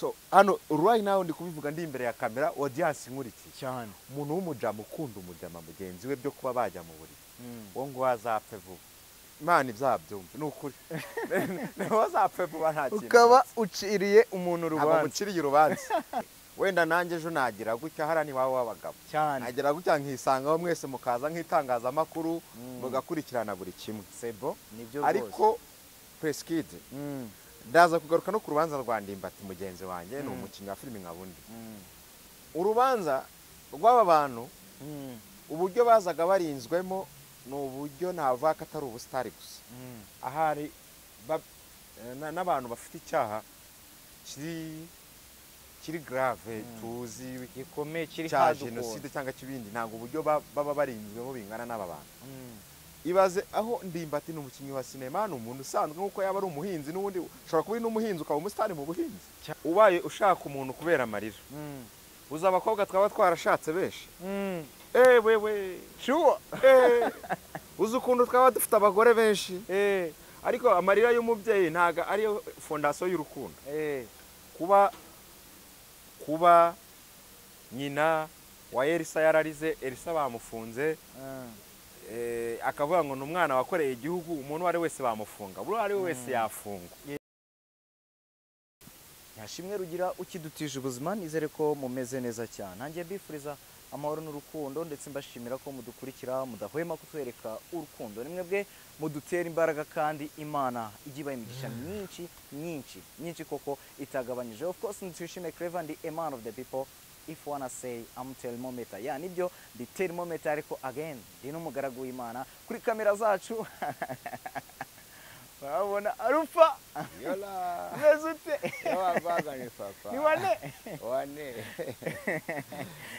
so hano right now ndi kubivuga ndi imbere ya kamera audience nkurikiye cyane umuntu w'umujama ukunda umujama mugenzi we byo kuba bajya mu buri wo ngo azapfe vuba Imana ibyabyumva n'ukuri niho azapfe vuba nta kintu ukaba uciriye umuntu urubanza muciriye urubanza wenda nanjye ejo nagira gutya harani wawe w'abagabo cyane nagira gutya nkisangaho mwese mukaza nk'itangazamakuru mugakurikirana buri kimwe sebo nibyo ariko Preskid ndaza kugaruka no ku rubanza rwa Ndimbati mugenzi wanjye ni umukinnyi wa filime nkabundi urubanza rw'aba bantu uburyo bazaga barinzwemo ni uburyo navuga ko atari ubusitari gusa ahari n'abantu bafite icyaha kiri grave tuzi gikomeye kiri cya jenoside cyangwa kibindi ntabwo uburyo baba barinzwemo bingana n'aba bantu ibaze aho Ndimbati ni umukinnyi wa sinema ni umuntu usanzwe nk'uko yaba ari umuhinzi n'ubundi ushobora kuba uri n'umuhinzi ukaba umusitari mu buhinzi ubaye ushaka umuntu kubera amarira uzi abakobwa twaba twarashatse benshi wewe shuwa uzi ukuntu twaba dufite abagore benshi ariko amarira y'umubyeyi ntago ariyo fondasiyo y'urukundo kuba nyina wa Elisa yararize Elisa bamufunze akavuga ngo ni umwana wakoreye igihugu umuntu wari wese bamufunga buri ari wese yafungwa yashimwe rugira ukidutije ubuzima nizere ko mumeze neza cyane nanjye bifuriza amahoro n'urukundo ndetse mbashimira ko mudukurikira mudahwema kutwereka urukundo nimwe bwe mudutera imbaraga kandi Imana igiba imigisha nyinshi koko itagabanyije of course nitwishime Clever ndi a man of the people if wanna say I'm thermometer nibyo ndi thermometer ariko again ndi n'umugaragu w'Imana kuri kamera zacu wabona arufa yola mezute wabaganye papa ni wane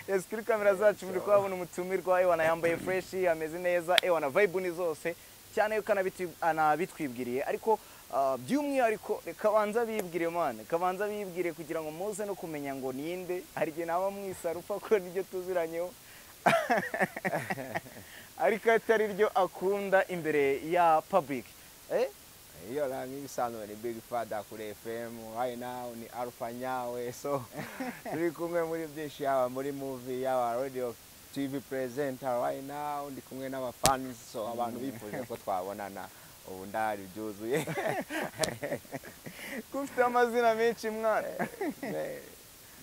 yes kuri kamera zacu muri kwabona umutumirwa ewana yambaye fresh ameze neza ewana vibe ni zose cyane yuko anabitwibwiriye ariko by'umwihariko kabanza bibwire man kabanza bibwire kugira ngo muze no kumenya ngo ninde hari gihe naba mwisarufa ko niryo tuziranyeho ariko atari ryo akunda imbere ya public iyo rangi bisanzwe ni Big Father kuri FM right now ni Alpha Nyawe so turi kumwe muri byinshi yaba muri movie yaba radio TV presenter right now ndi kumwe n'abafans so abantu bifuje ko twabonana ubu ndari byuzuye kufite amazina menshi mwana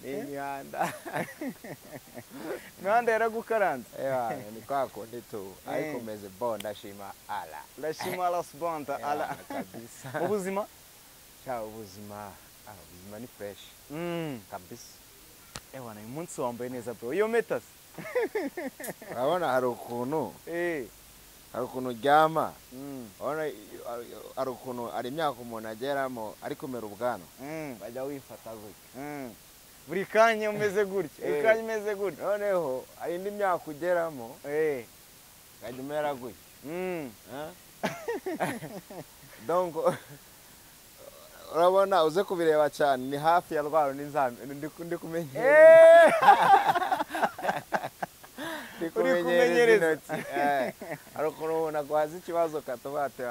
Imihanda yaragukaranze ni kwa kundi tu ariko meze bon ndashima Allah subhanahu ala kabisa ubuzima ubuzima ni fresh kabisa ewana uyu munsi wambaye neza bro iyo metas urabona hari ukuntu uryama hari ukuntu ari imyaka umuntu ageramo ariko mera ubwanwa bajya wifata gutya buri kanya umeze gutya ikanya umeze gutya noneho hari indi myaka ugeramo kajya umera gutya donc urabona uze kubireba cyane ni hafi ya rwaro n'inzambi ndi kumenyereza hari ukuntu umuntu aguhaza ikibazo katubate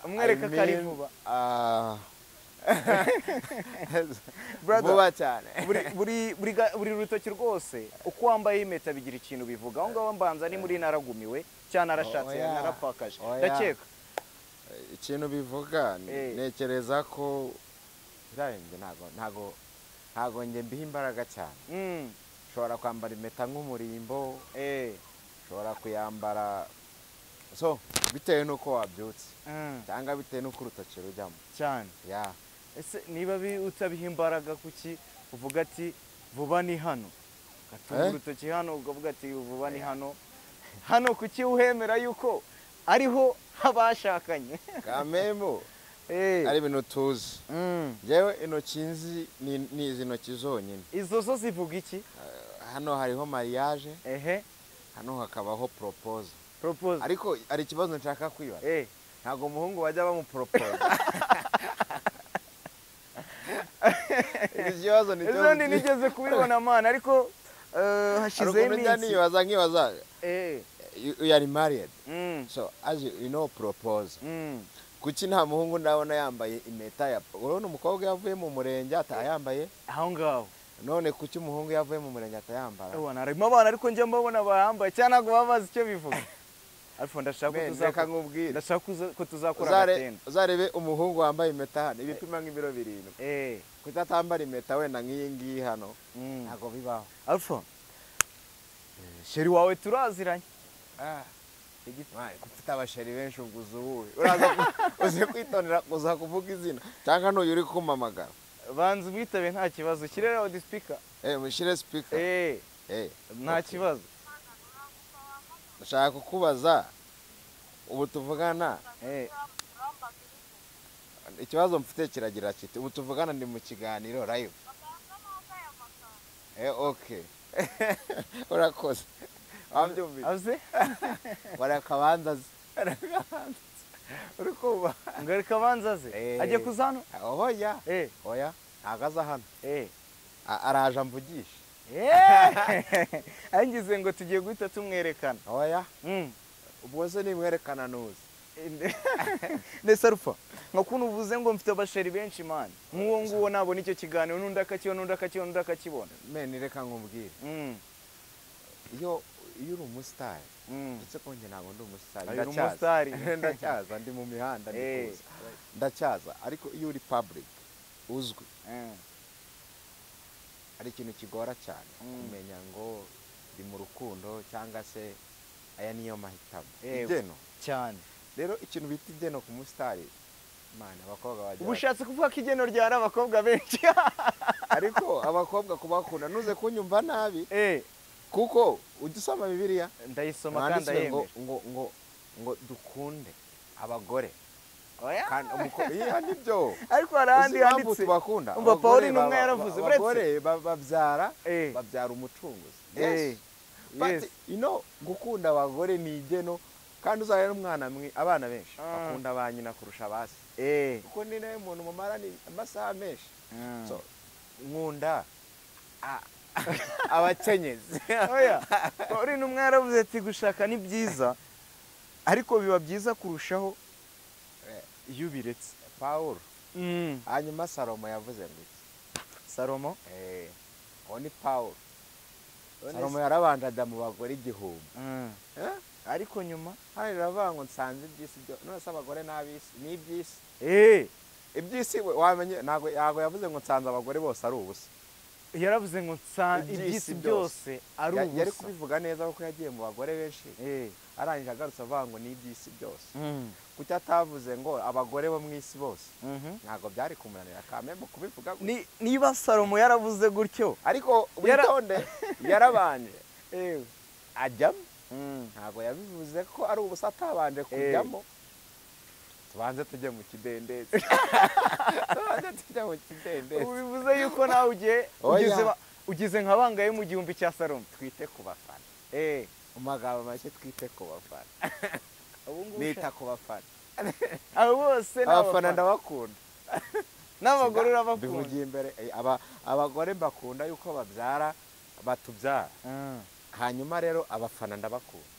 umwereka ko ari vuba vuba cyane buri rutoki rwose uko wambaye impeta bigira ikintu bivuga aho ngaho mbanza ni muri naragumiwe cyane arashatse narapfakaje ndakeka ikintu bivuga nekereza ko ntago njye mbiha imbaraga cyane ushobora kwambara impeta nk'umurimbo ushobora kuyambara so bitewe n'uko wabyutse cyangwa bitewe n'uko urutoki rujyamo cyane ese niba utabiha imbaraga kuki uvuga ati vuba ni hano gatunga urutoki hano ukavuga ati vuba ni hano kuki uhemera yuko ariho habashakanye kamemo ari ibintu tuzi njyewe intoki nzi ni izi ntoki zonyine izo zo zivuga iki hano hariho mariage hano hakabaho propose ariko hari ikibazo nshaka kwibaza ntabwo umuhungu bajya bamupropose ikibazo ni cyo nigeze kubibona man ariko hashize iminsi nkibaza you are married so as you know propose kuki nta muhungu ndabona yambaye impeta ya urabona umukobwa yavuye mu murenge atayambaye aho ngaho none kuki umuhungu yavuye mu murenge atayambara ubona harimo abana ariko njye mbabona bayambaye cyangwa ntabwo baba bazi icyo bivuga ariko reka nkubwire ndashaka ko tuzakora agatendo uzarebe umuhungu wambaye impeta hano ibipima nk'ibiro 7 kuki atambara impeta wenda nk'iyi ngiyi hano ntabwo bibaho alfa sheri wawe turaziranye ufite abasheri benshi ubwo uzuwe uraza uzi kwitondera kuza kuvuga izina cyangwa n'uyu uri kumamagara banza ubwitabe nta kibazo kirere odi speaker mushyire speaker nta kibazo ndashaka kukubaza ubu tuvugana ikibazo mfite kiragira kiti ubu tuvugana ndi mu kiganiro live okay urakoze aze barakabanza uri kuba ngarika banzaze ajye kuzano oya oya ntagaza hano araje amvugisha angize ngo tugiye guhita tumwerekana oya ubwo se nimwerekana nuzi nese rufa nkakuntu uvuze ngo mfite abasheri benshi man nk'uwo nguwo nabona icyo kiganiro n'undi akakibona n'undi akakibona n'undi akakibona meni reka nkubwire iyo uri umusitari ndetse ko njye ntabwo ndi umusitari ndacyaza ndi mu mihanda ndacyaza ariko iyo uri public uzwi hari ikintu kigora cyane kumenya ngo ndi mu rukundo cyangwa se aya niyo mahitamo igeno cyane rero ikintu bita igeno ku musitari mana abakobwa bagira ubushatse kuvuga ko igeno ryari abakobwa benshi ariko abakobwa kubakunda nuze kunyumva nabi kuko ujya usoma bibiliya ndayisoma kandi ayemera ngo dukunde abagore nibyo ariko harandi handitse tubakunda umva Pauline umwe yaravuze abagore babyara umucunguzi but gukunda abagore ni igeno kandi uzaye n'umwana abana benshi bakunda ba nyina kurusha basi kuko ni nawe muntu mumara ni amasaha menshi nkunda abakenyezi oya Pauline umwe yaravuze ati gushaka ni byiza ariko biba byiza kurushaho iyo ubiretse Paulo hanyuma Salomo yavuze ngo iki Salomo uwo ni Paulo Salomo yarabanje mu bagore 1000 ariko nyuma hari ravuga ngo nsanze ibyisi byo none se abagore n'abisi ni ibyisi ibyisi wamenye ntago yavuze ngo nsanze abagore bose ari ubusa yaravuze ngo ibyisi byose ari ubusa yari kubivuga neza kuko yagiye mu bagore benshi arangije agarutse avuga ngo ni ibyisi byose kuki atavuze ngo abagore bo mu isi bose ntabwo byari kumunanira kamembe kubivuga niba Salomo yaravuze gutyo ariko witonde yarabanje ajyamo ntabwo yabivuze ko ari ubusa atabanje kujyamo tubanze tujye mu kidendezi bivuze yuko nawe ugize nka bangaye mu gihumbi cya Salomo twite ku bafana mu magambo make twite ku bafana nita ku bafana abo bose abafana ndabakunda n'abagore urabakunda bivugiye imbere abagore mbakunda yuko babyara batubyara hanyuma rero abafana ndabakunda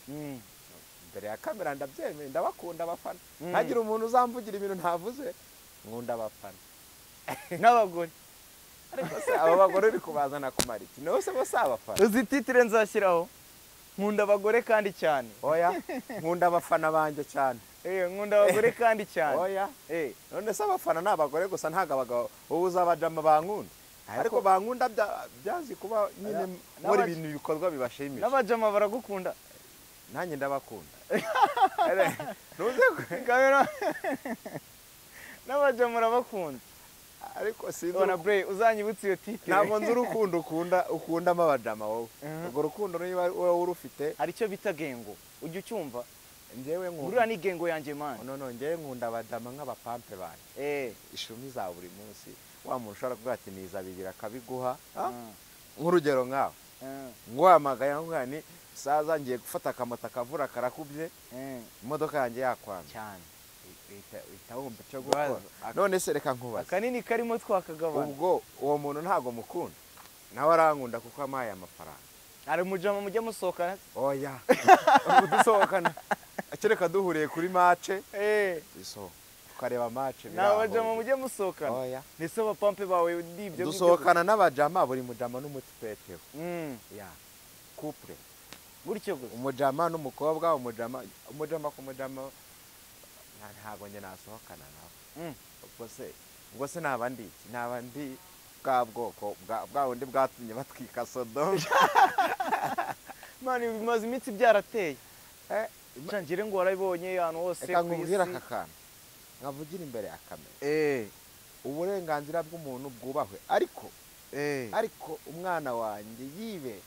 imbere ya kamera ndabyemeye ndabakunda abafana ntagira umuntu uzamvugira ibintu ntavuze nkunda abafana n'abagore ariko se aba bagore uri kubazana kumara iki nose bose abafana uzi titire nzashyiraho nkunda abagore kandi cyane oya nkunda abafana banjye cyane nkunda abagore kandi cyane oya none se abafana ni abagore gusa ntabwo abagabo ubu uzabajama bankunda ariko bankunda byazi kuba nyine muri ibintu bikorwa bibashimisha n'abajama baragukunda nanjye ndabakunda n'abajama urabakunda ariko sinzi ubona bre uzanyibutse iyo titire ntabwo nzi urukundo ukundamo abajama wowe urwo rukundo niba wowe urufite hari icyo bita gengo ujya ucyumva njyewe nkunda uriya ni gengo yanjye mani njyewe nkunda abajama nk'abapampe banjye ishumi za buri munsi wa muntu ushobora kuvuga ati niza bibiri akabiguha nk'urugero nkawe nguhamagaye nkubwira ni saza ngiye gufata akamoto akavura karakubye imodoka yanjye yakwanga cyane uhita wumva icyo gukora none se reka nkubaze akanini karimo twakagabana ubwo uwo muntu ntabwo mukunda nawe arankunda kuko amaye amafaranga hari umujama mujya musohokana oya ubu dusohokana kereka duhuriye kuri mace isohoka tukareba match n'abajama mujye musohokana oya nese abapampe bawe ndibyo dusohokana n'abajama buri mujama n'umutipeteho ya couple gutyo gusa umujama n'umukobwa umujama ku mujama ntago njye nasohokana nawe ubwo se nabandi bwa bwoko bwa wundi bwatumye batwika Sodoma mani bimaze iminsi byarateye ngire ngo warabibonye ahantu hose reka nkubwire aka kantu nkavugira imbere ya kamera uburenganzira bw'umuntu bwubahwe ariko umwana wanjye yibe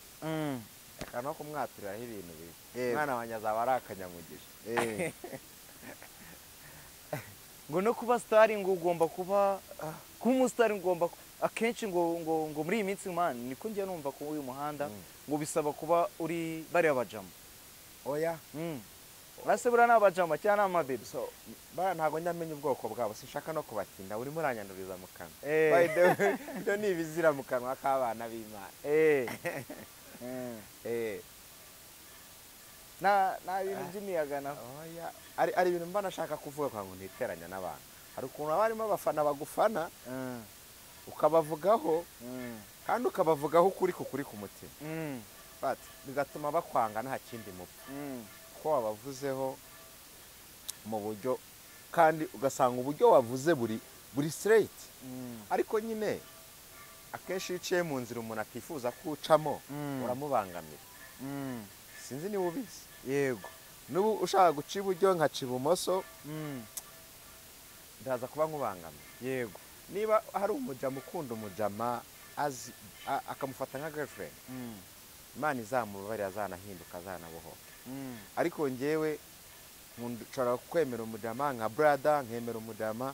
reka no kumwaturiraho ibintu bibi umwana wanjye azaba ari akanyamugisha ngo no kuba star ngo ugomba kuba umustar ngomba akenshi ngo muri iyi minsi man niko njye numva ko uyu muhanda ngo bisaba kuba uri bari abajama oya base bura n'abajama cyane amabebe so ntago nyamenye ubwoko bwabo sinshaka no kubatinda urimo uranyanduriza mu kanwa byo ni ibizira mu kanwa k'abana b'Imana na bintu by'imiyaga naho oya ari ibintu mba nashaka kuvuga kwa ngo ntiteranya n'abantu hari ukuntu abarimo abafana bagufana ukabavugaho kandi ukabavugaho ukuri ku mutima bigatuma bakwanga nta kindi mupfa ko wabavuzeho mu buryo kandi ugasanga uburyo wavuze buri straight ariko nyine akenshi iciye mu nzira umuntu atifuza kucamo uramubangamira sinzi niba ubizi yego n'ubu ushaka guca iburyo nkaca ibumoso ndaza kuba nkubangamiye yego niba hari umujama ukunda umujama azi akamufata nka girlfriend Imana izamubabarira azanahinduka azanabohoka ariko njyewe nshobora kwemera umujama nka brother nkemera umujama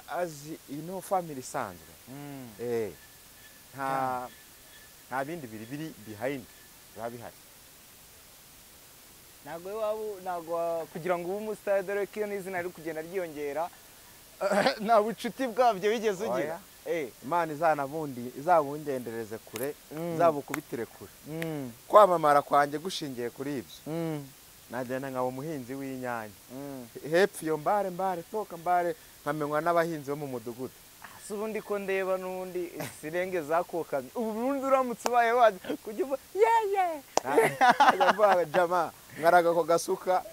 azi family isanzwe nta bindi biri behind biba bihari ntabwo kugira ngo ube umusitari dore ko iyo n'izina riri kugenda ryiyongera nta bucuti bwabyo bigeze ugira Imana izabungendereze kure izabukubitire kure kwamamara kwanjye gushingiye kuri ibyo nagenda nkaba umuhinzi w'inyanya hepfo iyo mbare toka mbare nkamenywa n'abahinzi bo mu mudugudu si ubundi ko ndeba n'ubundi sirenge zakokamye ubu bundi uramutse ubaye wajya kujya uba jama nkaraga ko gasuka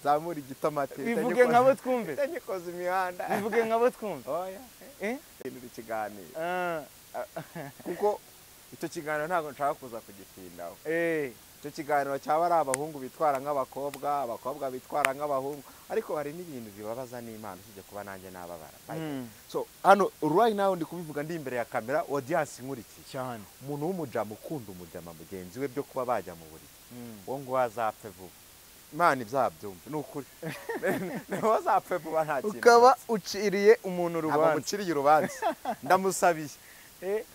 zamura igitomati bivuge nkabo twumve nyikoze imihanda bivuge nkabo twumve oya ibintu ikiganiro kuko icyo kiganiro ntabwo nshaka kuza kugitindaho icyo kiganiro cyaba ari abahungu bitwara nk'abakobwa abakobwa bitwara nk'abahungu ariko hari n'ibintu bibabaza n'Imana usibye kuba nanjye nababara so hano right now ndi kubivuga ndi imbere ya kamera audience nkurikiye cyane umuntu w'umujama ukunda umujama mugenzi we byo kuba bajya mu buriri wo ngo azapfe vuba Imana ibyabyumva ni ukuri niho azapfe vuba nta kintu ukaba uciriye umuntu urubanza uciriye urubanza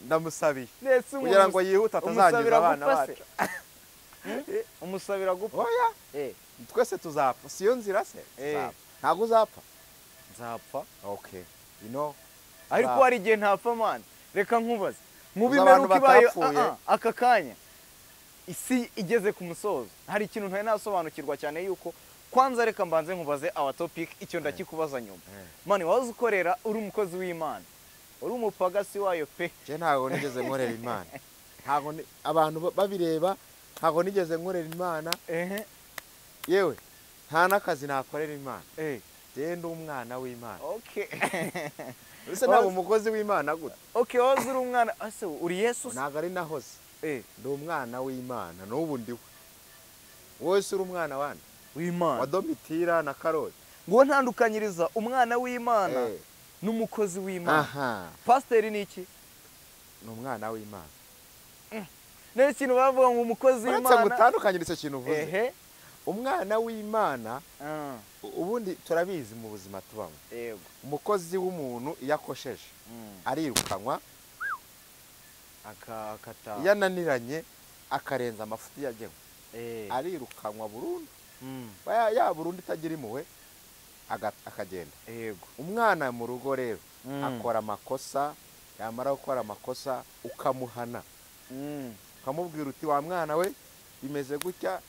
ndamusabiye kugira ngo yihute atazangiza abana bacu umusabira gupfa oya twese tuzapfa siyo nzira se ntabwo uzapfa nzapfa okay ariko hari igihe ntapfa man reka nkubaze mubimeruka ibaye aka kanya isi igeze ku musozo hari ikintu ntari nasobanukirwa cyane yuko kwanza reka mbanze nkubaze our topic icyo ndakikubaza nyuma mani wahoze ukorera uri umukozi w'Imana uri umupagasi wayo pe je ntago nigeze nkorera Imana ntago abantu babireba ntago nigeze nkorera Imana yewe nta n'akazi nakorera Imana je ndi umwana w'Imana okay ese ntabwo umukozi w'Imana gute okay wahoze uri umwana ase uri Yesu ntago ari nahoze ndi umwana w'Imana n'ubu ndiwe wese uri umwana wande w'Imana wa Domitira na Karoli ngo ntandukanyiriza umwana w'Imana n'umukozi w'Imana pasiteri ni iki ni umwana w'Imana none ikintu bavuga ngo umukozi w'Imana uretse gutandukanyiriza icyo kintu uvuze umwana w'Imana ubundi turabizi mu buzima tubamo umukozi w'umuntu iyo akosheje arirukanwa yananiranye akarenza amafuti yagenwe arirukanwa burundu ya burundu itagira impuhwe akagenda umwana mu rugo rero akora amakosa yamara gukora amakosa ukamuhana ukamubwira uti wa mwana we bimeze gutya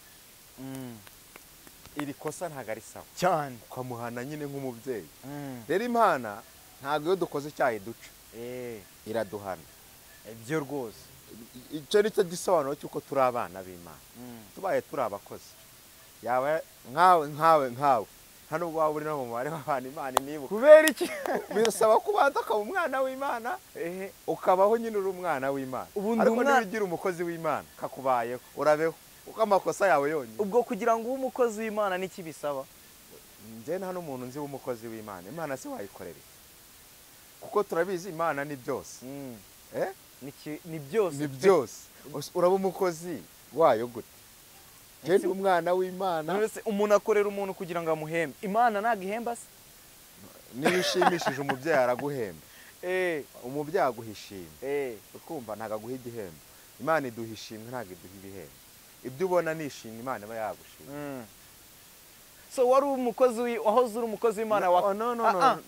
iri kosa ntabwo ari sawa cyane ukamuhana nyine nk'umubyeyi. Mm. rero Imana ntabwo iyo dukoze icyaha iduca, Eh, iraduhana. ibyo rwose. Icyo ni cyo gisobanuro cy'uko turi abana b'Imana. Mm. Tubaye turi abakozi, yaba nkawe nta nubwo waba uri no mu mubare w'abantu Imana inibuka. kubera iki? Bisaba kubanza ukaba umwana w'Imana, Ehe, ukabaho nyine uri umwana w'Imana. Ubu ndi Ariko umwana- niba ugira umukozi w'Imana kakubayeho, urabeho uko amakosa yawe yonyine. ubwo kugira ngo ube umukozi w'Imana n'iki bisaba? Njye nta n'umuntu nzi w'umukozi w'Imana. Imana si wayikorera iki? Kuko turabizi Imana ni byose. Mm. Eh? Ni byose Ni pe. byose. Uraba umukozi wayo gute? Njye ndi umwana w'Imana. None se umuntu akorera umuntu kugira ngo amuhembe, Imana ntabwo ihemba se? Niba ushimishije umubyeyi araguhemba. Eh, Umubyeyi aguha ishimwe. eh. Ukumva ntabwo aguha igihembo. Imana iduha ishimwe ntabwo iduha ibihembo. Ibyo ubona ni ishimwe Imana iba yagushimye. Mm. So wari umukozi wahoze uri umukozi w'Imana wa No.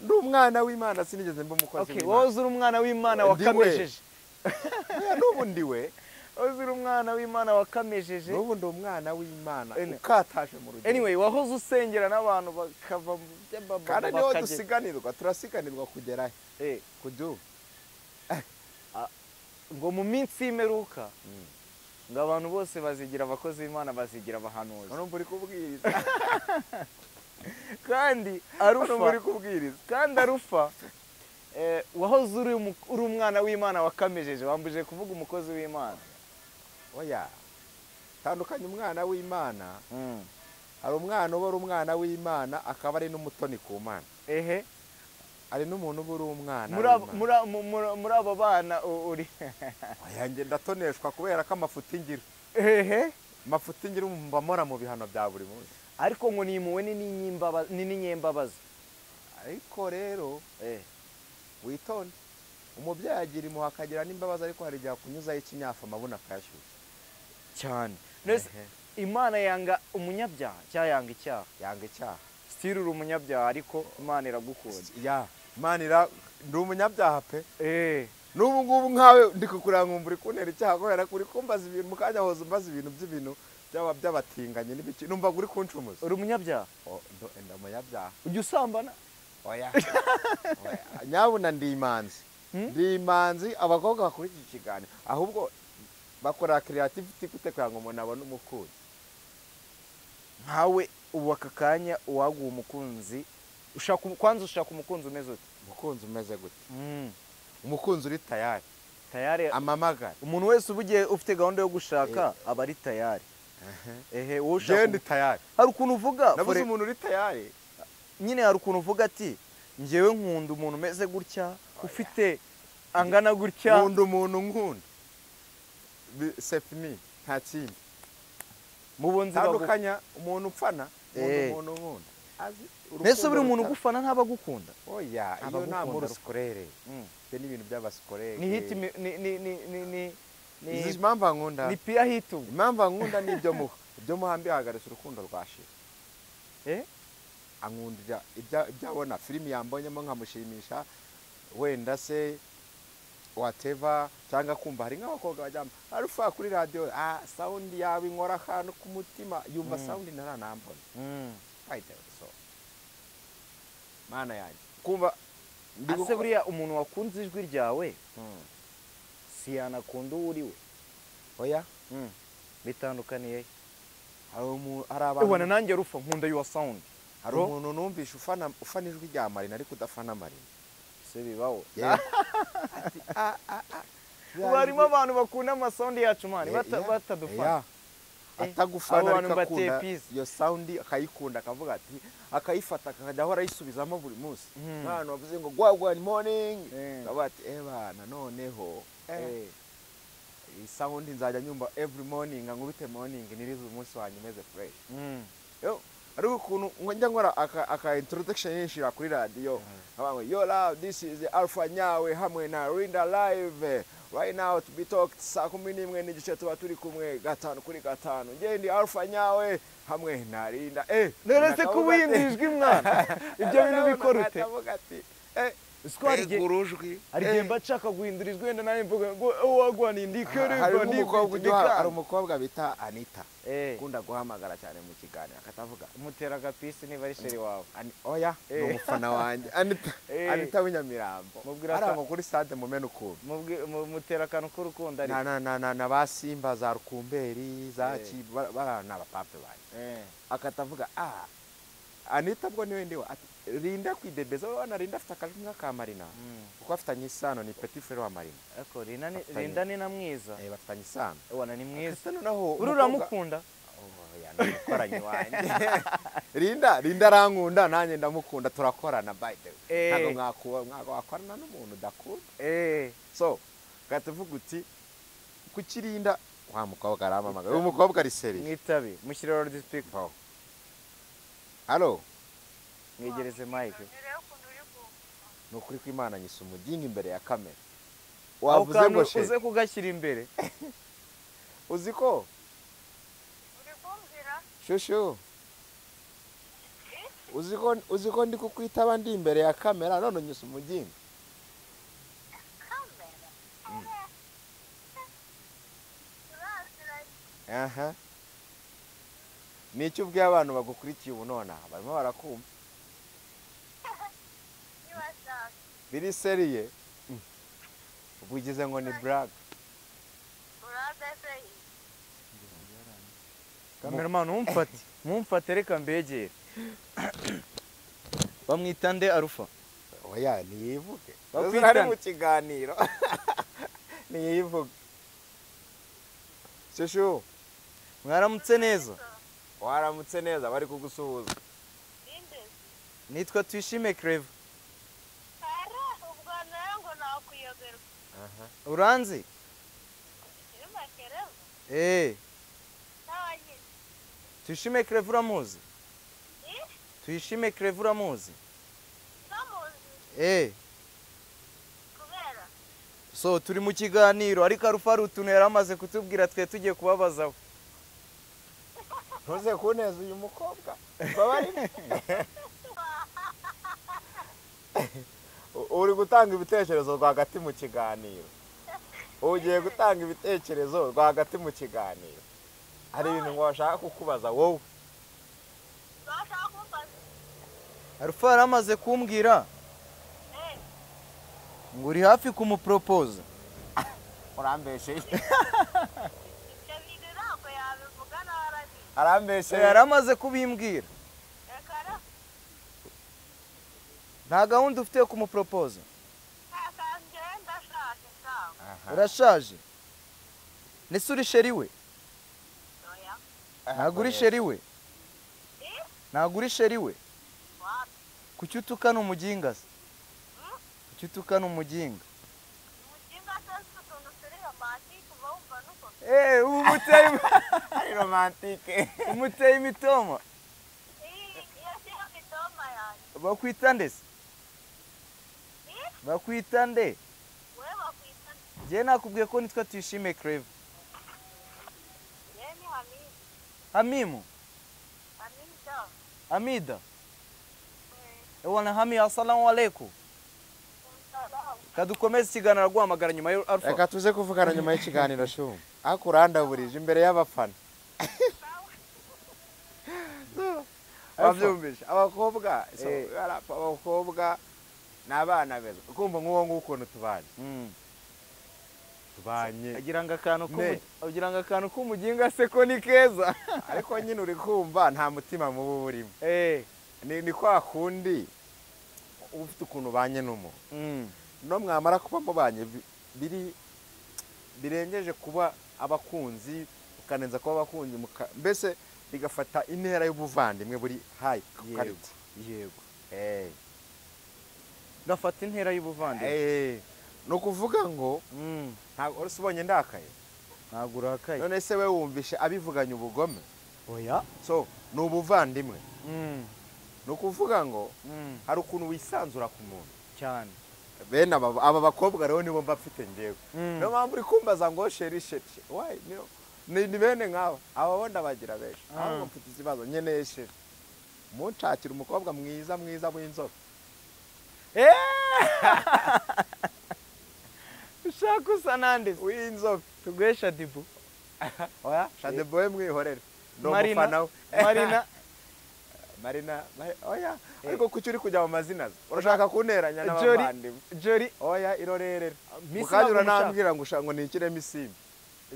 Ndi umwana w'Imana sinigeze mba umukozi Okay, w'Imana. wahoze uri umwana w'Imana Ndiwe. wakamejeje. N'ubu ndiwe. Wahoze uri umwana w'Imana wakamejeje. N'ubu ndi umwana w'Imana Anyway. ukataje mu rugendo. Anyway, wahoze usengera n'abantu bakava mu kandi niho dusiganirwa, turasiganirwa kugera he? Eh, Kudu. ngo mu minsi y'imperuka ngo abantu bose bazigira abakozi b'Imana, bazigira abahanuzi. None uri kubwiriza. Kandi None uri arufa kubwiriza. wahoze uri umwana w'Imana wakamejeje, wambuje kuvuga umukozi w'Imana. Oya. Tandukanye umwana w'Imana. Mm. Hari umwana uba ari umwana w'Imana akaba ari n'umutoni ku Mana. Ehe, Hari n'umuntu uba uri umwana muri abo bana uri Oya, njye ndatoneshwa kubera ko amafuti ngira. ehe, Amafuti ngira mba mpora mu bihano bya buri munsi. ariko ngo nimuwe n'inyembabazi. Ariko rero witonde. Umubyeyi agira impuhwe akagira n'imbabazi, ariko hari igihe akunyuzaho ikinyafu amabuno akayashyushya cyane. Nese Imana yanga umunyabyaha cyangwa yanga icyaha? yanga icyaha. Still uri umunyabyaha ariko Imana iragukunda. Ya Imana ndi umunyabyaha pe. N'ubu ngubu nkawe ndi kukuranga nkumva uri kuntera icyaha kubera ko uri kumbaza ibintu mu kanya hoza umbaza ibintu by'ibintu by'abatinganye n'ibiki, numva uri kuncumuza. Uri umunyabyaha? Ndi umunyabyaha. Ujya usambana? Oya. Nyabuna ndi imanzi. Ndi imanzi abakobwa bakora iki kiganiro ahubwo bakora creativity gute kugira ngo umuntu abone umukunzi. Nkawe ubu aka kanya uwaguha umukunzi, ushaka umukunzi umeze ute? Umukunzi umeze gute? Umukunzi uri tayari. Tayari Amamagara. umuntu wese ubugiye ufite gahunda yo gushaka aba ari tayari. Ehe, wowe ushaka. Ndi tayari. Hari ukuntu uvuga, Nabuze umuntu uri tayari. nyine hari ukuntu uvuga ati njyewe nkunda umuntu umeze gutya, ufite angana gutya. Nkunda umuntu nkunda. C'est fini. Nta kindi. Mubonzi Tandukanya umuntu upfana, umuntu nkunda. Mbese buri muntu ugufana ntaba agukunda? Oya, iyo nta muri sikorere. Byo ni ibintu by'abasikorere. Ni hit Izi impamvu nkunda. ni pia hit. Impamvu nkunda ni ibyo muha. Ibyo muhambi hagarutse urukundo rwashira. Ankundira ibyabona filimi yambonyemo nkamushimisha, wenda se whatever, cyangwa kumva hari nk'abakobwa bajyamo arufa kuri radio, sound yawe inkora ahantu ku mutima, yumva sound ntaranambona. So Mana yanjye kumva ase buriya umuntu wakunze ijwi ryawe si yanakunda uwo uri we. Oya. Bitandukaniye. Hari abantu ubona nanjye rufa nkunda your sound. Hari umuntu numvisha ufana ijwi rya Marina ariko udafana Marina. Se bibaho. Ati barimo abantu bakunda amasaundi yacu mani batadufana. Atagufana ariko akunda iyo sound akayikunda akavuga ati akayifata akajya ahora ayisubizamo buri munsi. None wavuze ngo gwagwa ni morning. Kabati bana noneho iyi sound nzajya nyumva every morning nkubite morning nirize umunsi wanyu meze fresh. Yo ariko ukuntu njya nkora aka introduction yinshira kuri radio abango yo love this is Alpha Nyawe hamwe na Rinda live right now to be talked saa 11 n'igice tuba turi kumwe 5-5 nge ndi Alpha Nyawe hamwe na Rinda none se kubindijwe mwana ibyo bintu bikora ute? urujwi hari igihe mba nshaka guhindura ijwi wenda nawe mvuga ngo wagwana indikere hari umukobwa bita Anita ukunda guhamagara cyane mu kiganiro akatavuga umutera agapisi niba ari sheri wawe oya ni umufana wanjye Anita w'inyamirambo arangwa kuri stade mumena ukuntu mutera akantu k'urukundo ari na ba Simba za Rukumberi za ni abapape banjye akatavuga Anita bwo niwe ndiwe Rinda kwidebeza wana Rinda afite akajwi nka Marina kuko afitanye isano ni petit frère wa Marina ariko Rinda ni na mwiza bafitanye isano wana ni mwiza noneho uramukunda yakoranye wanjye Rinda arankunda nanjye ndamukunda turakorana by the way ntago mwakorana n'umuntu udakunda so gatuvuga uti kukirinda wa mukobwa aramamaga uyu mukobwa ari seri mwitabe mushyirero de speaker Allo mwegereze mike nukuri ko Imana nyisa umuginga imbere ya kamera wavuze ngo uze kugashyira imbere uzi ko uri kumvira shushu uzi ko ndi kukwitaba ndi imbere ya kamera none nyisa umuginga aha nicyo ubwiye abantu bagukurikiye ubu none barimo barakumva biri seriye ugize ngo ni brag cameraman mumfate reka mbegere bamwita nde Alpha oya niyivuge bakwitana mu kiganiro niyivuge shushu mwaramutse neza waramutse neza bari kugusuhuza nitwa Tuyishime Claver uranzi Tuyishime Claver uramuzi Tuyishime Claver uramuzi so turi mu kiganiro ariko Alpha ari utuntu yari amaze kutubwira twe tugiye kubabazaho ntuze kuneza uyu mukobwa uri gutanga ibitekerezo rwagati mu kiganiro ugiye gutanga ibitekerezo rwagati mu kiganiro hari ibintu ngo bashaka kukubaza wowe Alpha yari amaze kumbwira ngo uri hafi kumupropose urambesheye arambesheye yari amaze kubimbwira nta gahunda ufite yo kumupropose urashaje nese uri sheri we ntabwo uri sheri we ntabwo uri sheri we kuki utukana umuginga se kuki utukana umuginga ubu umuteye imitoma bakwita nde se bakwita nde njye nakubwiye ko nitwa Tuyishime Claver Hamimu Hamida ewana Hami assalamu alaikum kadukomeze ikiganiro guhamagara nyuma yo Alpha reka tuze kuvugana nyuma y'ikiganiro shumva akurandaburije imbere y'abafana bavyumvisha abakobwa abakobwa nabana beza ukumva nk'uwo ngukuntu tubanye agira ngo akantu k'umuginga se ko ni keza ariko nyine uri kumva nta mutima mubi urimo ni kwa kundi ufite ukuntu banye n'umuntu no mwamara kuba mubanye birengeje kuba abakunzi ukanenza kuba abakunzi mbese bigafata intera y'ubuvandimwe buri high quality yego gafata intera y'ubuvandimwe no kuvuga ngo ntabwo usubonye ndakaye ntabwo urakaye none se we wumvishe abivuganye ubugome oya so ni ubuvandimwe no kuvuga ngo hari ukuntu wisanzura ku muntu cyane bene aba bakobwa rero nibo mbafite ngewe niyo mpamvu uri kumbaza ngo sheri ni bene nk'aba aba bo ndabagira benshi ahubwo mfite ikibazo nkeneye sheri munshakira umukobwa mwiza w'inzobe ushaka usa nande w'inzobe tugwesha dibu oya Shadeboy mwihorere ndo Marina umufana we Marina oya ariko kuki uri kujya mu mazina ze urashaka kunteranya n'abavandimwe Jori oya irorerera Miss mukanyura ntabwo nambwira ngo ngo nikiremo isimbi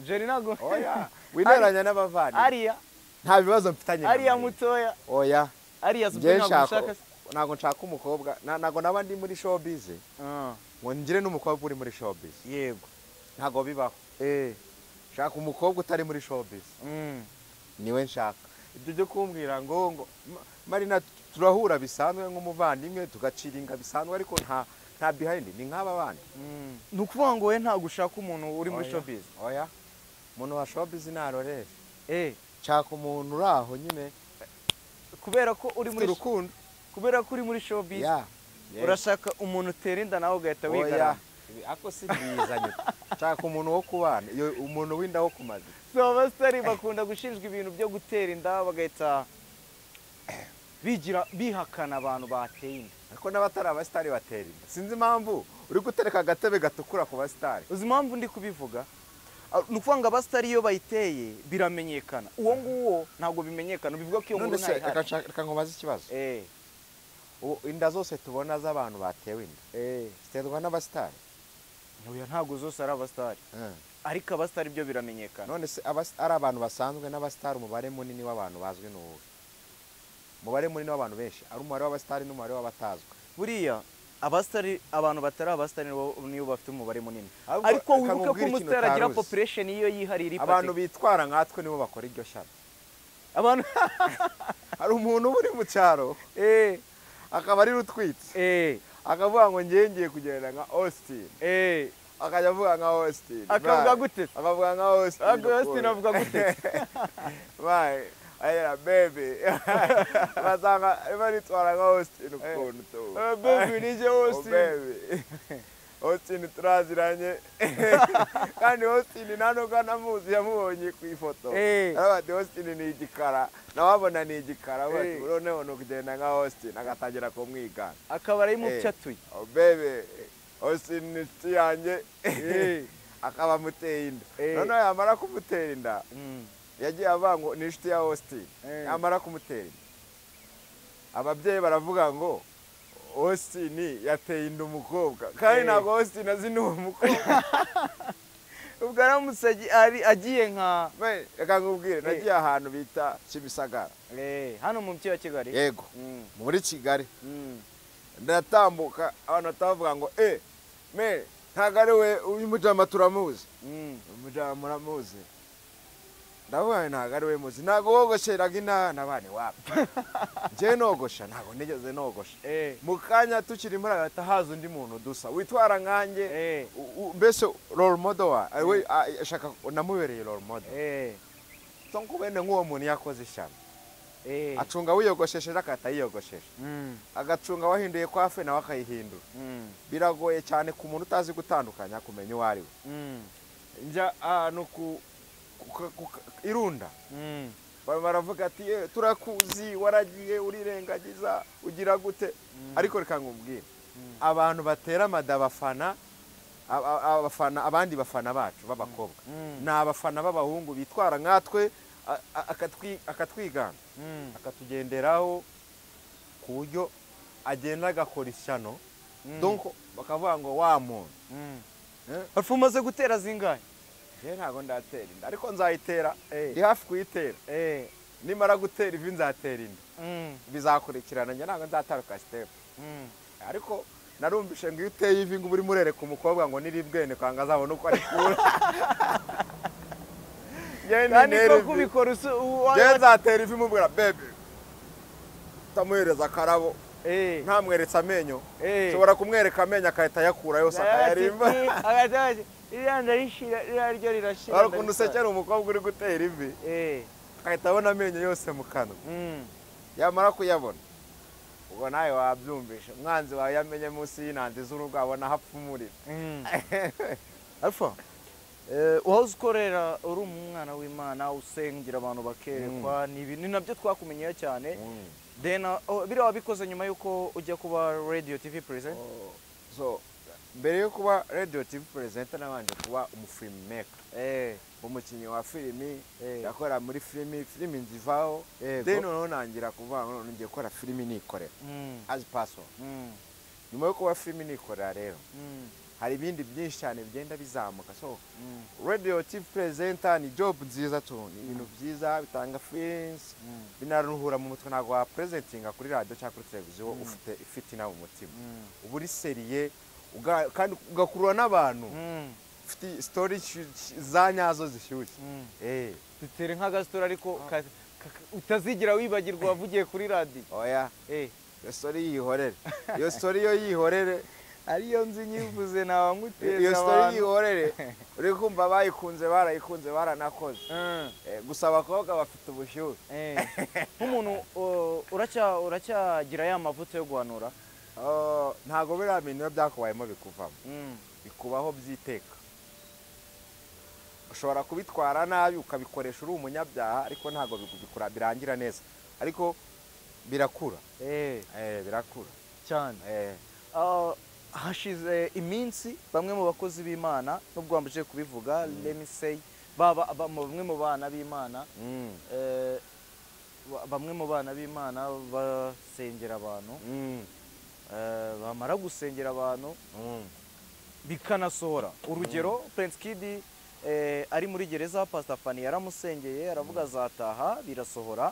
Jori nago oya winteranya n'abavandimwe Ariya nta bibazo mfitanye Ariya mutoya oya Ariya njye zubwe ntabwo nshaka ushaka ntabwo nshaka umukobwa ntabwo naba ndi muri showbiz ngo ngire n'umukobwa uri muri showbiz yego ntabwo bibaho shaka umukobwa utari muri showbiz niwe nshaka ibyo byo kumbwira ngo Marina turahura bisanzwe nk'umuvandimwe tugaciringa bisanzwe ariko nta behind ni nk'aba bandi ni ukuvuga ngo we ntabwo ushaka umuntu uri muri showbiz oya umuntu wa showbiz narorere nshaka umuntu uri aho nyine kubera ko uri muri rukundo kubera ko uri muri showbiz urashaka umuntu utera inda nawe ugahita wigarama ako si byiza nyine nshaka umuntu wo kubana umuntu w'inda wo kumazi so abasitari bakunda gushinjwa ibintu byo gutera inda bagahita bihakana abantu bateye inda ariko n'abatari abasitari batera inda sinzi impamvu uri gutereka agatebe gatukura ku basitari uzi impamvu ndi kubivuga ni ukuvuga ngo abasitari iyo bayiteye biramenyekana uwo nguwo ntabwo bimenyekana bivuga ko iyo nkuru ntayihari reka nkubaze ikibazo inda zose tubona z'abantu batewe inda ziterwa n'abasitari ntabwo zose ari abasitari ariko abasitari byo biramenyekana none se ari abantu basanzwe n'abasitari umubare munini w'abantu bazwi n'uwo umubare munini w'abantu benshi ari umubare w'abasitari n'umubare w'abatazwi buriya abasitari abantu batari abasitari nibo bafite umubare munini ariko wibuke ko umusitari agira population iyo yihariye abantu bitwara nkatwe nibo bakora iryo shyano abantu hari umuntu uba uri mu cyaro akaba ari rutwitse akavuga ngo ngiye kugenda nka Austin akajya avuga nka Austin akavuga gute akavuga nka Austin Austin avuga gute bye ayera baby bazanga bari twara nka Austin ukuntu to baby nije Austin Austin turaziranye kandi Austin nanoga namuzi yamubonye ku ifoto arabati Austin ni igikara nawabona ni igikara bati urone no kugenda nka Austin agatangira kumwigana akaba ari mu cyatuye baby Austin ni yanjye akaba muteye inda none yamara kumutera inda yagiye avango ni inshuti ya Austin yamara kumutera inda ababyeyi baravuga ngo Austin yateye inda umukobwa kandi ntabwo Austin azi n'uwo mukobwa ubwo aramutse agiye nka reka nkubwire nagiye ahantu bita Kimisagara hano mu mujyi wa Kigali yego muri Kigali ndatambuka abantu batavuga ngo me ntabwo ari we uyu mujama turamuzi umujama muramuzi ndavuga ntabwo ari we muzi ntabwo wogosheraga inana bane wapi njye nogosha ntabwo nigeze nogosha mu kanya tukiri muri hagati haza undi muntu dusa witwara nkanjye mbese role model wa ashaka namubereye role model so nkubene nk'uwo muntu yakoze ishyano acunga wiyogoshesheje akahita yiyogoshesha agacunga wahinduye kwafe nawe akayihindura biragoye cyane ku muntu utazi gutandukanya kumenya uwo ari we njya ahantu irunda baravuga ati turakuzi waragiye urirengagiza ugira gute ariko reka nkubwire abantu batera amada abafana abandi bafana bacu b'abakobwa ni abafana b'abahungu bitwara nkatwe akatwigana akatugenderaho ku buryo agenda agakora ishyano bakavuga ngo wa muntu hafi umaze gutera zingahe ntabwo ndatera inda ariko nzayitera ndi hafi kuyitera nimara gutera ivi nzatera inda bizakurikirana njye ntabwo nzataruka sitepu ariko narumvishe ngo iyo uteye ivi ngo uba urimo urereka umukobwa ngo niribwene kwanga azabona uko ari kura kandi ko kubikora njye nzatera ivi mubwira bebe utamuhereza akarabo ntamweretse amenyo ushobora kumwereka amenyo agahita ayakura yose akayarimba ryo rirashira hari ukuntu usekera umukobwa uri gutera ivi agahita abona amenyo yose mu kanwa yamara kuyabona ubwo nawe wabyumvisha umwanzi wawe yamenye munsi y'intanzi z'urugo abona hapfumurira Alpha uwahoze ukorera uri umwana w'Imana usengera abantu bakerekwa ni nabyo twakumenyeho cyane biriya wabikoze nyuma y'uko ujya kuba radio TV present so mbere yo kuba radio tv presenter nabanje kuba umufilm maker umukinnyi wa filimi yakora muri filimi nzivaho then noneho nangira kuvuga ngo ngiye gukora filimi nikorera as person nyuma yo kuba filimi nikorera rero hari ibindi byinshi cyane bigenda bizamuka so radio tv presenter ni job nziza tu ni ibintu byiza bitanga feelings binaruhura mu mutwe ntabwo wa presentinga kuri radio cyangwa kuri televiziyo ufite ifite nawe umutima uba uri seriye kandi ugakurura n'abantu ufite story za nyazo zishyushye dutere nk'agastora ariko utazigira wibagirwa wavugiye kuri radio oya iyo story yihorere iyo story yo yihorere ariyo nzi nyivuze nawe muteza iyo story yihorere uri kumva bayikunze barayikunze baranakoze gusa abakobwa bafite ubushyuhe nk'umuntu uracyagira ya mavuta yo guhanura ntago biramenya byakubayemo bikuvamo bikubaho byiteka ushobora kubitwara nabi ukabikoresha uri umunyabyaha ariko ntago bikura birangira neza ariko birakura birakura cyane hashize iminsi bamwe mu bakozi b'Imana nubwo bambuje kubivuga let me say bamwe mu bana b'Imana bamwe mu bana b'Imana basengera abantu bamara gusengera abantu bikanasohora urugero Prince Kid ari muri gereza Pastor Fanny yaramusengeye aravuga azataha birasohora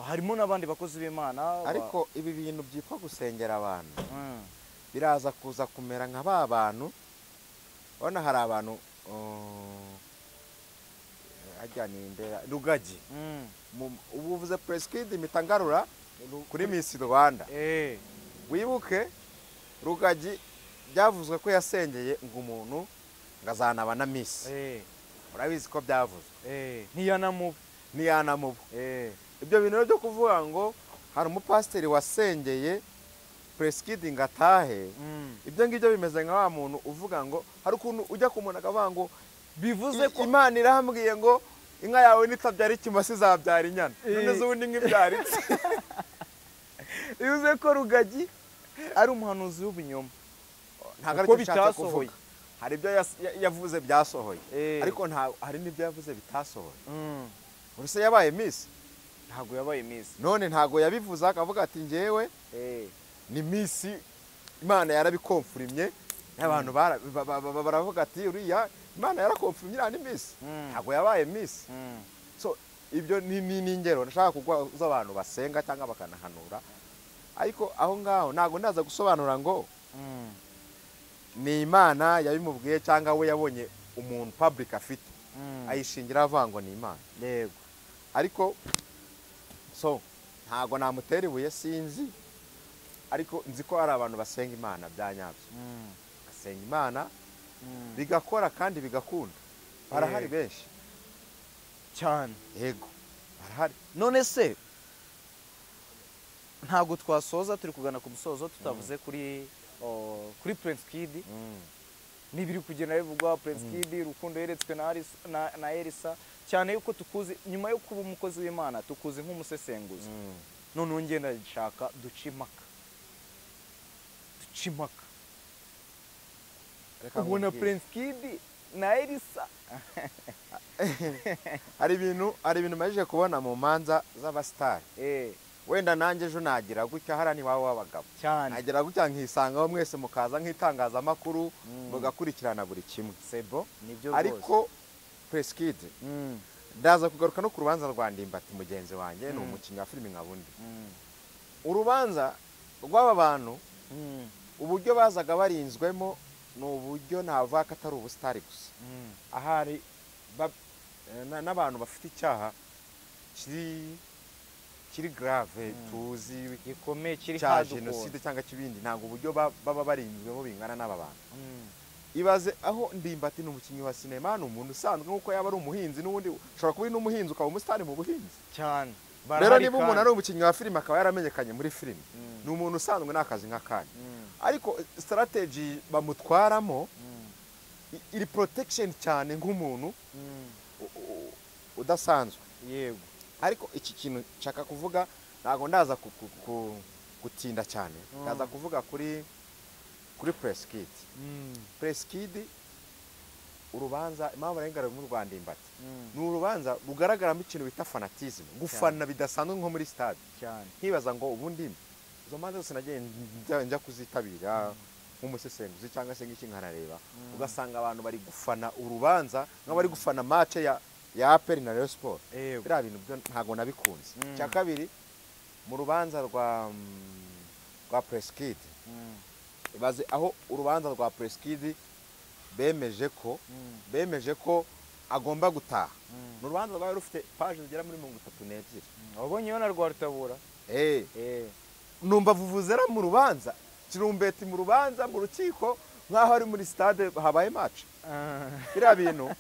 harimo n'abandi bakozi b'Imana ariko ibi bintu byitwa gusengera abantu biraza kuza kumera nka ba bantu ubona hari abantu ajyanindera Rugagi ubu uvuze Prince Kid imitangarura kuri Miss Rwanda wibuke Rugagi byavuzwe ko yasengeye ngo umuntu ngazanaba na Miss urabizi ko byavuzwe ntiyanamubu ibyo bintu byo kuvuga ngo hari umupasiteri wasengeye Prince Kid ngatahe ibyo ngibyo bimeze nka wa muntu uvuga ngo hari ukuntu ujya kumuntu akavuga ngo bivuze ko Imana irambwiye ngo inka yawe nitabyara ikimasa izabyara inyana none zubundi nk'ibyaritse bivuze ko Rugagi ari umuhanuzi w'ubunyoma ntabwo bitasohoye hari ibyo yavuze byasohoye ariko hari n'ibyo yavuze bitasohoye uruse yabaye Miss ntago yabaye Miss none ntago yabivuze akavuga ati ngewe ni Miss Imana yarabikomfurimye n'abantu baravuga ati uriya Imana yarakomfurimye ni Miss ntago yabaye Miss so ibyo ni ingero nashaka kugwa z'abantu basenga cyangwa bakanahanura ariko aho ngaho ntago ndaza gusobanura ngo ni Imana yabimubwiye cyangwa we yabonye umuntu public afite ayishingira avuga ngo ni Imana yego ariko so ntago namutera ibuye sinzi ariko nzi ko ari abantu basenga Imana byanyabyo basenga Imana bigakora kandi bigakunda barahari benshi cyane yego barahari none se ntago twasoza turi kugana ku musozo tutavuze kuri Prince Kid nibiri kugenda bivugwa Prince Kid rukundo yeretswe na Elisa cyane yuko tukuzi nyuma yo kuba umukozi w'Imana tukuzi nk'umusesenguzi none ungenda nshaka ducimaka ubona Prince Kid na Elisa hari ibintu majije kubona mu manza z'abastari wenda nanjye ejo nagira gutya harani wawe w'abagabo nagira gutya nkisangaho mwese mukaza nk'itangazamakuru mugakurikirana buri kimwe sebo nibyo ariko Prince Kid ndaza kugaruka no ku rubanza rwa Ndimbati mugenzi wanjye ni umukinnyi wa filimi nkabundi urubanza rw'aba bantu uburyo bazaga barinzwemo ni uburyo navuga ko atari ubustari gusa ahari n'abantu bafite icyaha kiri grave tuzi gikomeye kiri cya jenoside cyangwa kibindi ntabwo uburyo baba barinzwemo bingana n'aba bantu ibaze aho Ndimbati ni umukinnyi wa sinema ni umuntu usanzwe nk'uko yaba ari umuhinzi n'ubundi ushobora kuba uri n'umuhinzi ukaba umusitari mu buhinzi cyane rero niba umuntu ari umukinnyi wa filime akaba yaramenyekanye muri filime ni umuntu usanzwe n'akazi nk'akandi ariko strategy bamutwaramo iri protection cyane nk'umuntu udasanzwe yego ariko iki kintu nshaka kuvuga ntago ndaza gutinda cyane ndaza kuvuga kuri Press Kid. Press Kid urubanza impamvu arengariwe mu Rwanda imbati ni urubanza rugaragaramo ikintu bita fanatism, gufana bidasanzwe nko muri stade cyane. nkibaza ngo ubundi izo manza zose nagiye njya kuzitabira nk'umusesenguzi cyangwa se nk'iki nkanareba ugasanga abantu bari gufana urubanza nk'abari gufana match ya APR na Rayon Sport. Biriya bintu ntago nabikunze. Cya kabiri mu rubanza rwa Press Kid ibaze aho urubanza rwa Press Kid bemeje ko agomba gutaha. Mu rubanza rwari rufite page zigera muri 32. Wabonye yona rwa Rutabura? Numva vuvuzera mu rubanza kirumbeti mu rubanza mu rukiko nkaho ari muri stade habaye match. Biriya bintu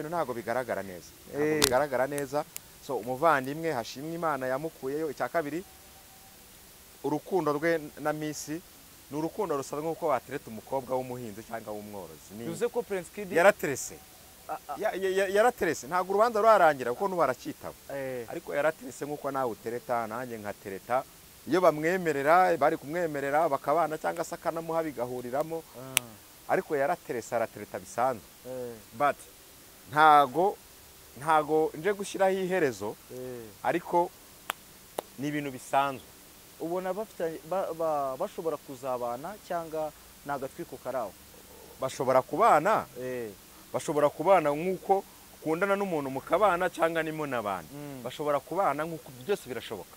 ntago bigaragara neza. So umuvandimwe hashimwe Imana yamukuyeyo. Icya kabiri urukundo rwe na Miss ni urukundo rusanzwe nkuko watereta umukobwa w'umuhinzi cyangwa w'umworozi. Tuze ko Prince Kid yaraterese ntago urubanza rwarangira kuko nubarakitaba. Ariko yaraterese nkuko nawe utereta nanjye nkatereta. Iyo bamwemerera bari kumwemerera bakabana cyangwa se akanamuha bigahuriramo. Ariko yaraterese aratereta bisanzwe. But ntago nje gushyiraho iherezo. Ariko ni ibintu bisanzwe. Ubona bashobora kuzabana cyangwa nagatwiko karawo? Bashobora kubana. Bashobora kubana nkuko ukundana n'umuntu mukabana cyangwa nimo nabana. Bashobora kubana nkuko byose birashoboka.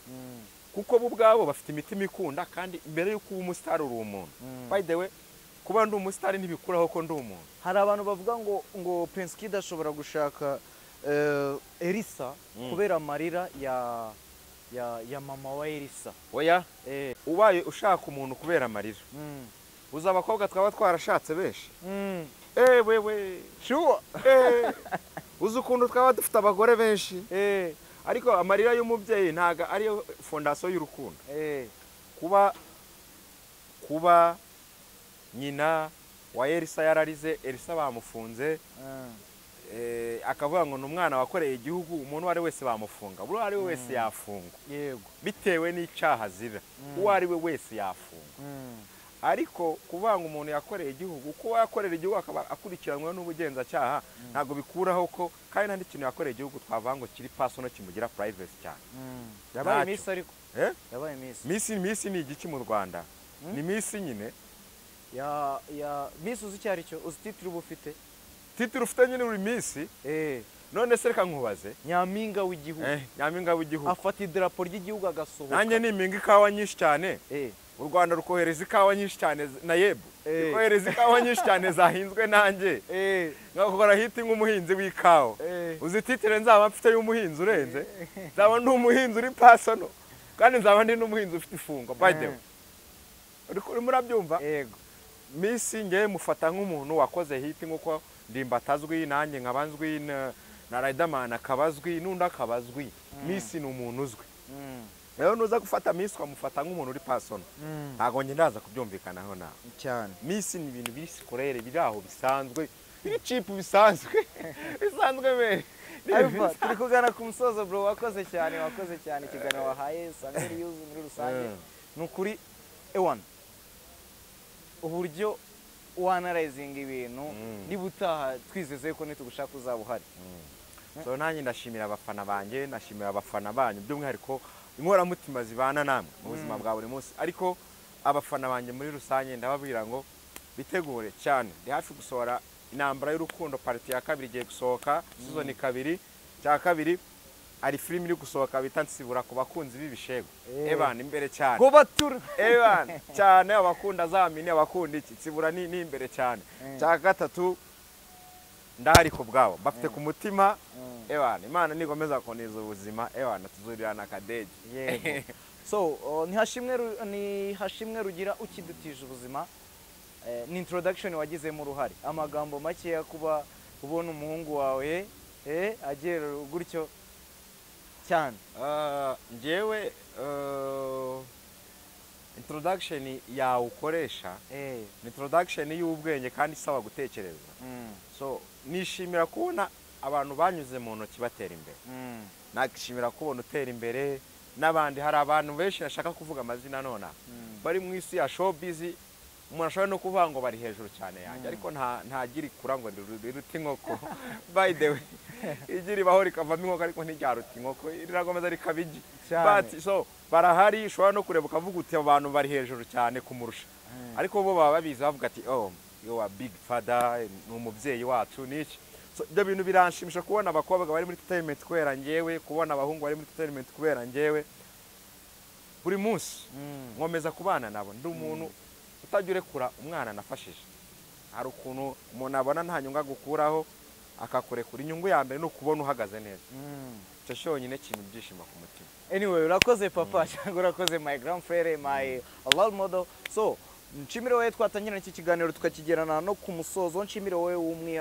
Kuko bo ubwabo bafite imitima ikunda kandi imbere y'uko umustar uri umuntu. By the way kuba ndi umustar ntibikuraho ko ndi umuntu. Hari abantu bavuga ngo Prince Kid ashobora gushaka Elisa kubera amarira ya mama wa Elisa. Oya ubaye ushaka umuntu kubera amarira. Uza abakobwa twaba twarashatse benshi. Wewe sure. Uzi ukuntu twaba dufite abagore benshi. Ariko amarira y'umubyeyi ntaga ari fondation y'urukundo. Kuba nyina wa Elisa yararize, Elisa bamufunze. Akavuga ngo n'umwana wakoreye igihugu umuntu wari wese bamufunga. Buri ari wese yafungwa. Yego. Bitewe n'icyaha zira. Uwo ari we wese yafungwa. Ariko kuvanga umuntu yakoreye igihugu kuba yakorera igihugu akaba akurikiranwe n'ubugenzacyaha ntago bikuraho ko kandi nta n'ikintu yakoreye igihugu twavango kiri personal kimugira privacy cyane. Yabaye Miss ariko. Yabaye Miss. Miss ni igiki mu Rwanda? Ni Miss nyine. Ya Miss uzi cyari cyo uzi titre ubufite? Titre ufite nyine uri Miss? None se reka nkubaze. Nyampinga w'igihugu. Nyampinga w'igihugu. Afata idarapo ry'igihugu agasohoka. Nanjye nimpinga ikawa nyinshi cyane. U Rwanda rukohereza ikawa nyinshi cyane na Yebu. Rukohereza ikawa nyinshi cyane zahinzwe nanjye. Ngakora hiti nk'umuhinzi w'ikawa. Uzi titre nzaba mfite y'umuhinzi urenze. Nzaba ndi umuhinzi uri personal. Kandi nzaba ndi n'umuhinzi ufite ifungo. By the way. Uri murabyumva? Yego. Miss ngiye mufata nk'umuntu wakoze hiti nkuko ndimbatazwi nanjye nkabanzwi na Riderman akabazwi n'undi akabazwi. Miss ni umuntu uzwi. Rero nuza gufata Miss kwamufata nk'umuntu uri personal. Ntago nge ndaza kubyumvikanaho nawe. Cyane. Miss ni ibintu biri sikorere biri aho bisanzwe. Biri cheap bisanzwe. Bisanzwe me. Alpha turi kugana ku musozo bro wakoze cyane ikiganiro wahaye Samuel Yuzu muri rusange. Nukuri ewan. Uburyo wanalizing ibintu nibutaha twizeze ko nitugushaka uzabuhari. So nanjye ndashimira abafana banje, ndashimira abafana banyu by'umwihariko inkora mutima zibana namwe mu buzima bwa buri munsi. Ariko abafana banje muri rusange ndababwira ngo bitegure cyane. Ndi hafi gusohora Intambara y'Urukundo party ya kabiri igiye gusohoka season 2. Cya kabiri ari film iri gusohoka bita Nsibura ku bakunzi b'ibishego. Evan imbere cyane. Go batura. Evan cyane abakunda zamini abakunda iki Nsibura ni imbere cyane. Cya gatatu ndahari ku bwabo bafite ku mutima. Evan Imana nigomeza koneza ubuzima. Evan tuzurirana kadege. Yego. So ni hashimwe rugira ukidutije ubuzima. Ni introduction wagize mu ruhari. Amagambo make ya kuba ubona umuhungu wawe agera gutyo cyane. Njewe introduction ya ukoresha ni introduction y'ubwenge kandi isaba gutekereza. So nishimira kubona abantu banyuze mu ntoki batera imbere. Nakishimira kubona utera imbere n'abandi hari abantu benshi nashaka kuvuga amazina none bari mu isi ya showbiz umuntu ashobora no kuvuga ngo bari hejuru cyane yanjye ariko ntagira ikura ngo riruta inkoko by the way igira ibaho rikavamo inkoko ariko ntiryaruta inkoko riragomeza rikaba igi but so barahari ushobora no kureba ukavuga uti abantu bari hejuru cyane kumurusha ariko bo baba babizi bavuga ati oh you are big father ni umubyeyi wacu niki so ibyo bintu biranshimisha kubona abakobwa bari muri entertainment kubera njyewe kubona abahungu bari muri entertainment kubera njyewe buri munsi nkomeza kubana nabo ndi umuntu utajya urekura umwana nafashije hari ukuntu umuntu abona nta nyungu agukuraho akakurekura inyungu ya mbere ni ukubona uhagaze neza icyo cyonyine kintu byishimo ku mutima anyway urakoze papa cyangwa urakoze my grand frere my role model so nshimire wowe twatangirana iki kiganiro tukakigerana no ku musozo nshimire wowe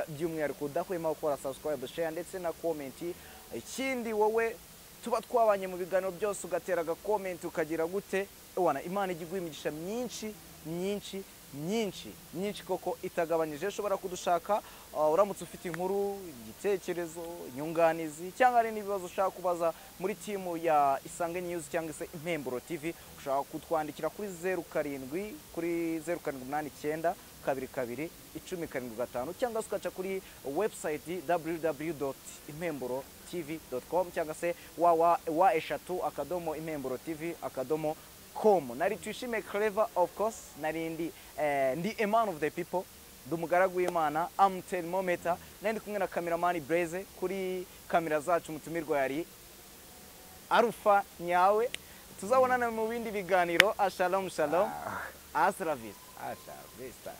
by'umwihariko udahwema gukora subscribe share ndetse na comment ikindi wowe tuba twabanye mu biganiro byose ugatera agakomenti ukagira gute wana imana ijya iguha imigisha myinshi koko itagabanyije ushobora kudushaka uramutse ufite inkuru igitekerezo inyunganizi cyangwa ari n'ibibazo ushaka kubaza muri timu ya Isange News cyangwa se Impemburo TV ushaka kutwandikira kuri 07 kuri 0789 22 1075 cyangwa se ukaca kuri website www.impemburotv.com cyangwa se wa/akadomo-impemburotv.com. Nari twishime Clever of course narindi ndi a man of the people ndumugaragu w'Imana am thermometer nandi kumwe na cameraman Blaze kuri kamera zacu mutumirwa yari Alpha nyawe tuzabonana mu bindi biganiro. Shalom asra vista.